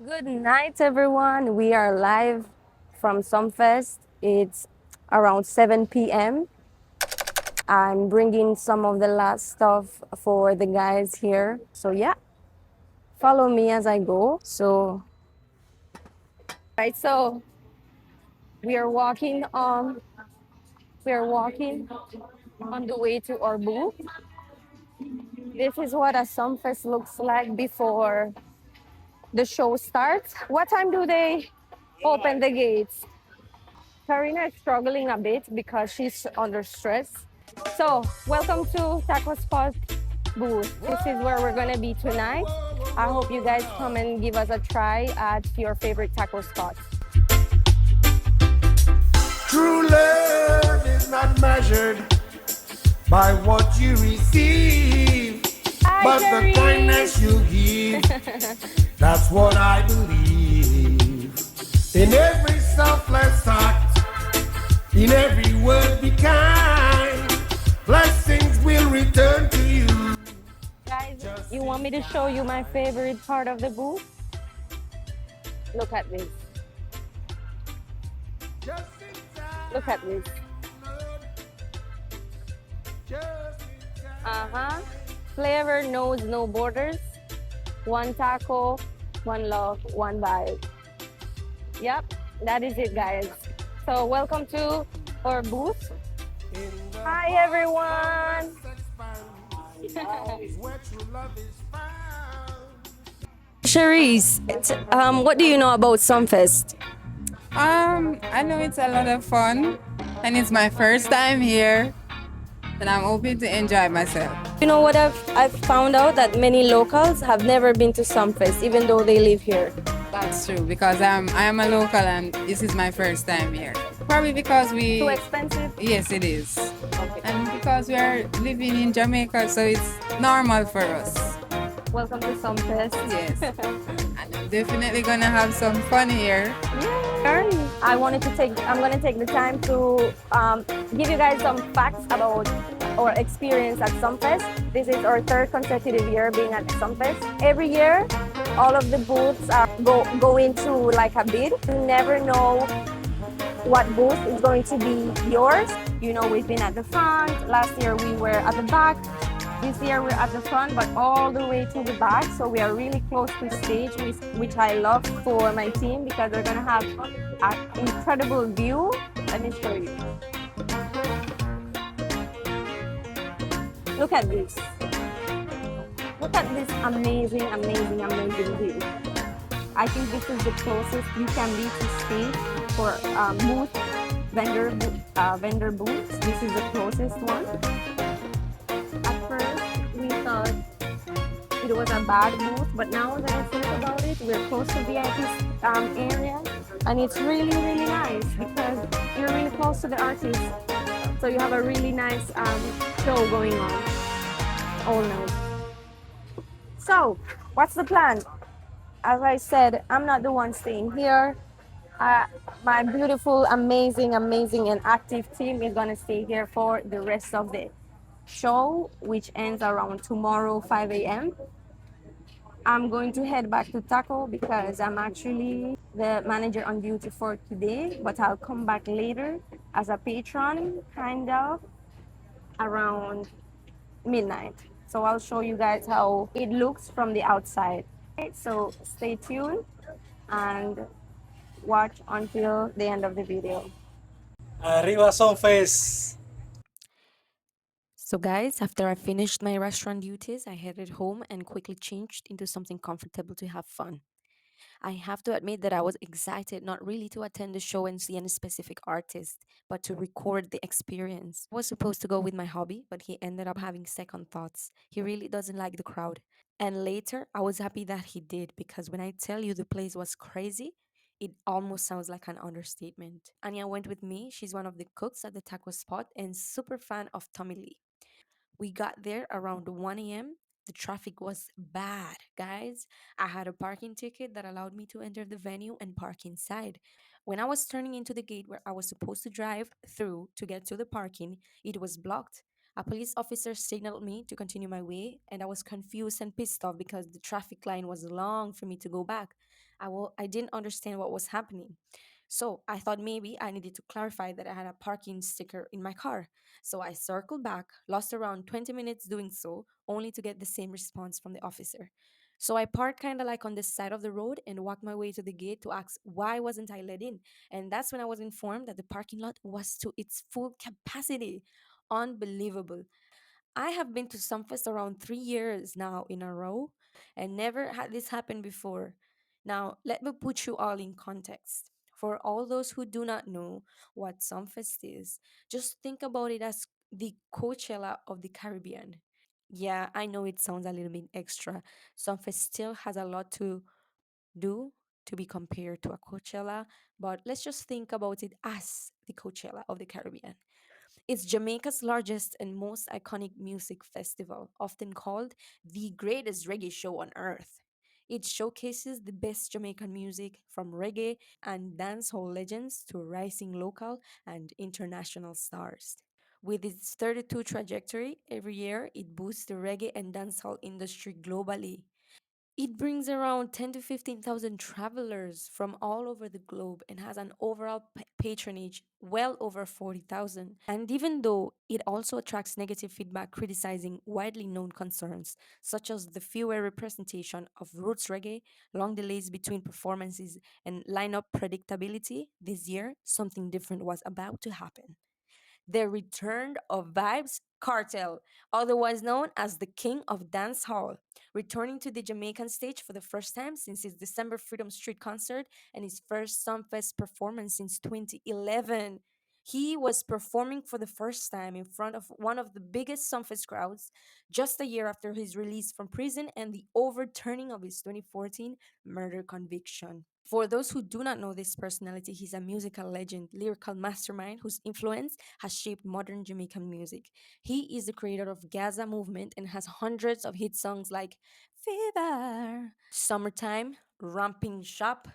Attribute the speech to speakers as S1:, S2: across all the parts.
S1: Good night, everyone. We are live from Sumfest. It's around 7 p.m. I'm bringing some of the last stuff for the guys here. So, yeah, follow me as I go. So we are walking we are walking on the way to our booth. This is what a Sumfest looks like before the show starts. What time do they open the gates? Karina is struggling a bit because she's under stress. So, welcome to Taco Spot booth. This is where we're gonna be tonight. I hope you guys come and give us a try at your favorite taco spot.
S2: True love is not measured by what you receive,
S1: Hi,
S2: but the kindness you give. That's what I believe. In every selfless act, in every word be kind, blessings will return to you.
S1: Guys, you want me to show you my favorite part of the booth? Look at this.
S2: Just in
S1: Look at this.
S2: time, just in
S1: Uh-huh.
S2: time.
S1: Flavor knows no borders. One taco, one love, one bite. Yep, that is it, guys. So, welcome to our booth.
S2: In the
S1: Hi,
S2: heart
S1: everyone.
S2: boundless expanse is where true love is found.
S1: Cherise, what do you know about Sumfest?
S3: I know it's a lot of fun, and it's my first time here, and I'm hoping to enjoy myself.
S1: You know what I've found out that many locals have never been to Sumfest, even though they live here.
S3: That's true because I am a local, and this is my first time here. Probably because
S1: Too expensive?
S3: yes, it is,
S1: Okay.
S3: and because we are living in Jamaica, so it's normal for us.
S1: Welcome to Sumfest.
S3: Yes, and I'm definitely gonna have some fun here.
S1: Yay! I'm gonna take the time to give you guys some facts about our experience at Sumfest. This is our third consecutive year being at Sumfest. Every year, all of the booths are go into like a bid. You never know what booth is going to be yours. You know, we've been at the front. Last year we were at the back. This year we're at the front, but all the way to the back. So we are really close to stage, which I love for my team because they're gonna have an incredible view. Let me show you. Look at this. Look at this amazing, amazing, amazing view. I think this is the closest you can be to stage for vendor booths. This is the closest one. At first, we thought it was a bad booth, but now that I think about it, we're close to VIP area, and it's really, really nice because you're really close to the artist. So you have a really nice show going on all night. So, what's the plan? As I said, I'm not the one staying here. Uh, my beautiful, amazing, amazing, and active team is gonna stay here for the rest of the show, which ends around tomorrow, 5 a.m. I'm going to head back to Taco because I'm actually the manager on duty for today, but I'll come back later as a patron, kind of around midnight. So I'll show you guys how it looks from the outside. Okay, so stay tuned and watch until the end of the video.
S4: Arriba Sumfest!
S1: So, guys, after I finished my restaurant duties, I headed home and quickly changed into something comfortable to have fun. I have to admit that I was excited not really to attend the show and see any specific artist, but to record the experience. I was supposed to go with my hobby, but he ended up having second thoughts. He really doesn't like the crowd. And later, I was happy that he did because when I tell you the place was crazy, it almost sounds like an understatement. Anya went with me. She's one of the cooks at the taco spot and super fan of Tommy Lee. We got there around 1 a.m. The traffic was bad, guys. I had a parking ticket that allowed me to enter the venue and park inside. When I was turning into the gate where I was supposed to drive through to get to the parking, it was blocked. A police officer signaled me to continue my way, and I was confused and pissed off because the traffic line was long for me to go back.
S5: I didn't understand what was happening. So I thought maybe I needed to clarify that I had a parking sticker in my car. So I circled back, lost around 20 minutes doing so, only to get the same response from the officer. So I parked kind of like on the side of the road and walked my way to the gate to ask why wasn't I let in? And that's when I was informed that the parking lot was to its full capacity. Unbelievable. I have been to Sumfest around 3 years now in a row and never had this happen before. Now, let me put you all in context. For all those who do not know what Sumfest is, just think about it as the Coachella of the Caribbean. Yeah, I know it sounds a little bit extra. Sumfest still has a lot to do to be compared to a Coachella, but let's just think about it as the Coachella of the Caribbean. It's Jamaica's largest and most iconic music festival, often called the greatest reggae show on earth. It showcases the best Jamaican music from reggae and dancehall legends to rising local and international stars. With its 32 trajectory every year, it boosts the reggae and dancehall industry globally. It brings around 10 to 15,000 travelers from all over the globe and has an overall patronage well over 40,000. And even though it also attracts negative feedback criticizing widely known concerns, such as the fewer representation of roots reggae, long delays between performances, and lineup predictability, this year something different was about to happen. The return of Vibes Cartel, otherwise known as the King of Dance Hall, returning to the Jamaican stage for the first time since his December Freedom Street concert and his first Sumfest performance since 2011. He was performing for the first time in front of one of the biggest Sumfest crowds just a year after his release from prison and the overturning of his 2014 murder conviction. For those who do not know this personality, he's a musical legend, lyrical mastermind whose influence has shaped modern Jamaican music. He is the creator of Gaza movement and has hundreds of hit songs like Fever, Summertime, Ramping Shop,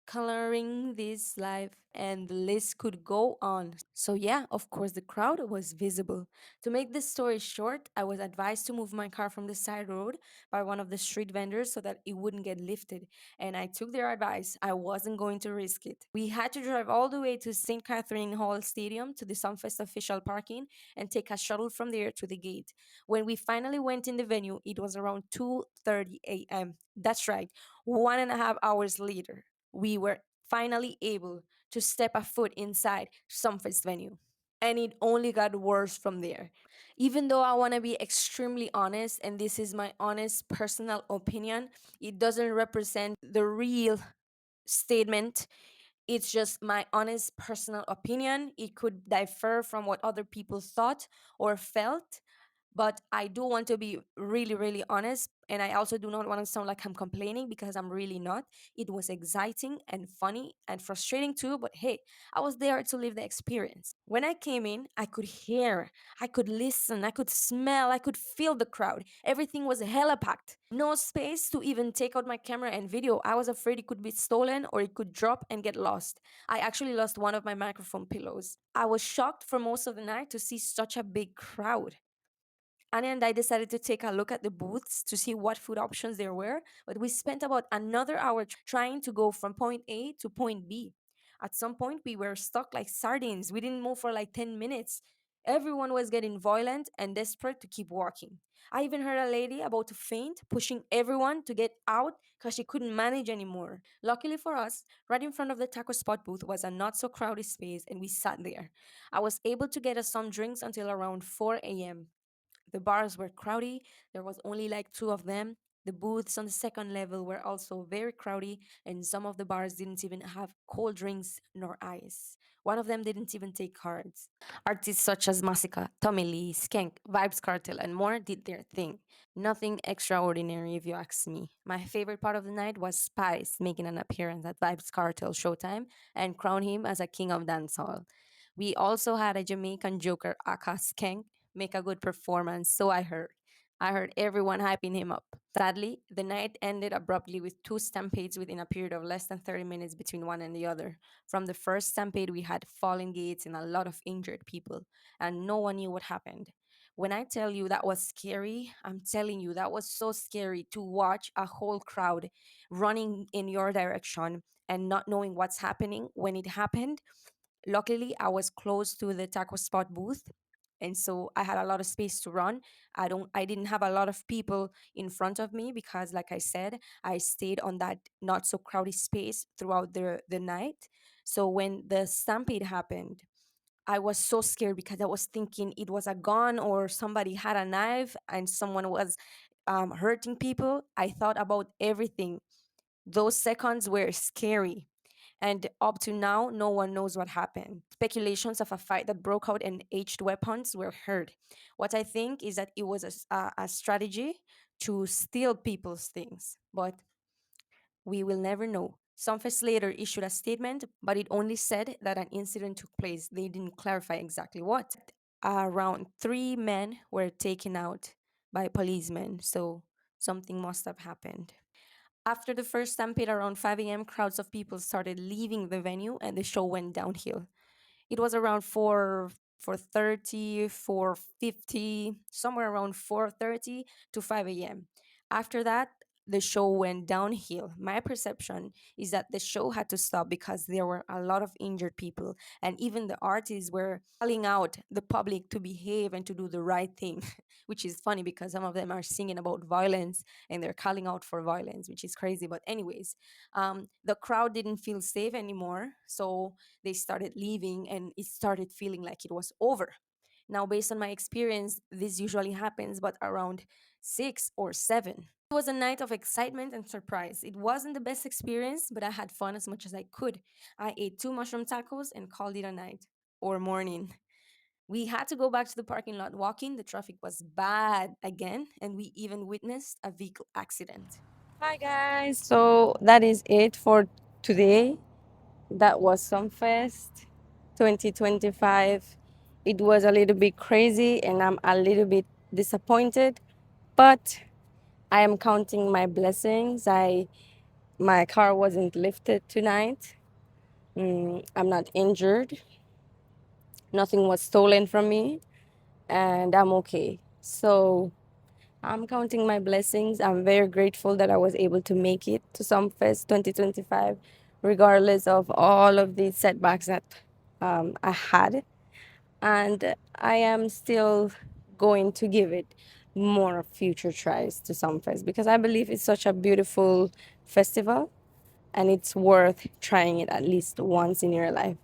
S5: Coloring This Life, and the list could go on. So, yeah, of course, the crowd was visible. To make this story short, I was advised to move my car from the side road by one of the street vendors so that it wouldn't get lifted. And I took their advice. I wasn't going to risk it. We had to drive all the way to St. Catherine Hall Stadium to the Sunfest official parking and take a shuttle from there to the gate. When we finally went in the venue, it was around 2:30 a.m. That's right, 1.5 hours later we were finally able to step a foot inside Sumfest venue. And it only got worse from there. Even though I want to be extremely honest, and this is my honest personal opinion, it doesn't represent the real statement. It's just my honest personal opinion. It could differ from what other people thought or felt, but I do want to be really, really honest. And I also do not want to sound like I'm complaining because I'm really not. It was exciting and funny and frustrating too, but hey, I was there to live the experience. When I came in, I could hear, I could listen, I could smell, I could feel the crowd. Everything was hella packed. No space to even take out my camera and video. I was afraid it could be stolen or it could drop and get lost. I actually lost one of my microphone pillows. I was shocked for most of the night to see such a big crowd. Annie and I decided to take a look at the booths to see what food options there were, but we spent about another hour trying to go from point A to point B. At some point, we were stuck like sardines. We didn't move for like 10 minutes. Everyone was getting violent and desperate to keep walking. I even heard a lady about to faint, pushing everyone to get out because she couldn't manage anymore. Luckily for us, right in front of the taco spot booth was a not so crowded space, and we sat there. I was able to get us some drinks until around 4 a.m. The bars were crowded. There was only like two of them. The booths on the second level were also very crowded, and some of the bars didn't even have cold drinks nor ice. One of them didn't even take cards. Artists such as Masika, Tommy Lee, Skank, Vibes Cartel, and more did their thing. Nothing extraordinary, if you ask me. My favorite part of the night was Spice making an appearance at Vibes Cartel Showtime and crown him as a king of dancehall. We also had a Jamaican joker, Aka Skank, make a good performance, so I heard. I heard everyone hyping him up. Sadly, the night ended abruptly with two stampades within a period of less than 30 minutes between one and the other. From the first stampede, we had fallen gates and a lot of injured people, and no one knew what happened. When I tell you that was scary, I'm telling you that was so scary to watch a whole crowd running in your direction and not knowing what's happening when it happened. Luckily, I was close to the taco spot booth, and so I had a lot of space to run. I didn't have a lot of people in front of me because, like I said, I stayed on that not so crowded space throughout the night. So when the stampede happened, I was so scared because I was thinking it was a gun or somebody had a knife and someone was hurting people. I thought about everything. Those seconds were scary. And up to now, no one knows what happened. Speculations of a fight that broke out and aged weapons were heard. What I think is that it was a strategy to steal people's things, but we will never know. Sumfest later issued a statement, but it only said that an incident took place. They didn't clarify exactly what. Around 3 men were taken out by policemen, so something must have happened. After the first stampede around 5 a.m., crowds of people started leaving the venue and the show went downhill. It was around 4:30, 4:50, somewhere around 4:30 to 5 a.m. After that, the show went downhill. My perception is that the show had to stop because there were a lot of injured people, and even the artists were calling out the public to behave and to do the right thing, which is funny because some of them are singing about violence and they're calling out for violence, which is crazy. But anyways, the crowd didn't feel safe anymore, so they started leaving and it started feeling like it was over. Now, based on my experience, this usually happens, but around 6 or 7. It was a night of excitement and surprise. It wasn't the best experience, but I had fun as much as I could. I ate 2 mushroom tacos and called it a night or morning. We had to go back to the parking lot walking. The traffic was bad again, and we even witnessed a vehicle accident.
S1: Hi guys, so that is it for today. That was Sumfest 2025. It was a little bit crazy and I'm a little bit disappointed, but I am counting my blessings. My car wasn't lifted tonight. I'm not injured. Nothing was stolen from me and I'm okay. So I'm counting my blessings. I'm very grateful that I was able to make it to Sumfest 2025, regardless of all of the setbacks that I had. And I am still going to give it more future tries to Sumfest because I believe it's such a beautiful festival and it's worth trying it at least once in your life.